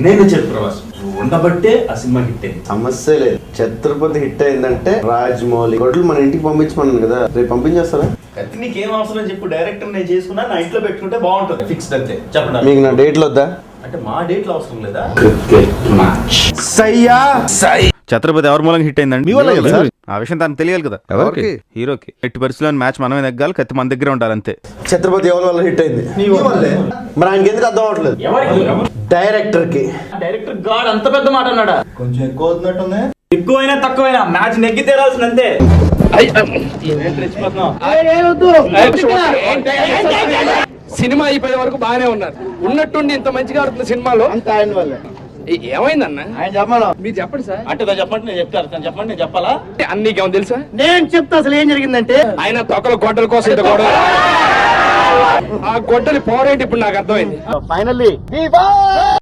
నేను చెప్పు ప్రభాస్ ఉండబట్టే ఆ సినిమా హిట్ అయింది. సమస్య లేదు. ఛత్రపతి హిట్ అయిందంటే రాజమౌళి గొడ్లు మన ఇంటికి పంపించమన్నాను కదా, రేపు పంపించేస్తారా? కత్తి నీకేం అవసరం చెప్పు, డైరెక్టర్ నేను చేసుకున్నా నా ఇంట్లో పెట్టుకుంటే బాగుంటుంది. ఫిక్స్డ్ అంతే చెప్పండి. మీకు నా డేట్లు వద్దా? అంటే మా డేట్లో అవసరం లేదా? క్రికెట్ మ్యాచ్ సయ్యా సై. ఛత్రపతి ఎవరి మూలంగా హిట్ అయిందండి? మీ వల్ల కదా? ఆ విషయం తనకు తెలియాలి కదా. ఎవరికి? హీరోకి. ఎట్టి పరిస్థితుల్లో మ్యాచ్ మనమే నెగ్గాలి, కత్తి మన దగ్గర ఉండాలి అంతే. ఛత్రపతి ఎవరి వల్ల హిట్ అయింది? నీ వల్లే. మరి ఆయనకి ఎందుకు అర్థం అవ్వట్లేదు? డైరెక్టర్ కి. డైరెక్టర్ గాడ్ అంత పెద్ద మాట అన్నాడా? కొంచెం ఎక్కువ అవుతున్నట్టుంది. ఎక్కువైనా తక్కువైనా మ్యాచ్ నెగ్గి తీరాల్సింది అంతే. సినిమా అయిపోయే వరకు బాగానే ఉన్నారు. ఉన్నట్టుండి ఇంత మంచిగా ఆడుతున్న సినిమాలో అంత ఆయన వల్లే. ఏమైందన్న? ఆయన చెప్పాను. మీరు చెప్పండి సార్. అంటే చెప్పండి, నేను చెప్తాను. తను చెప్పండి, నేను చెప్పాలా? అన్ని నీకేమో తెలుసా? నేను చెప్తా అసలు ఏం జరిగిందంటే, ఆయన తొక్కల గొడ్డల కోసం ఇంత గొడవ. ఆ గొడ్డలి పోరేంటి ఇప్పుడు నాకు అర్థమైంది. ఫైనల్లీ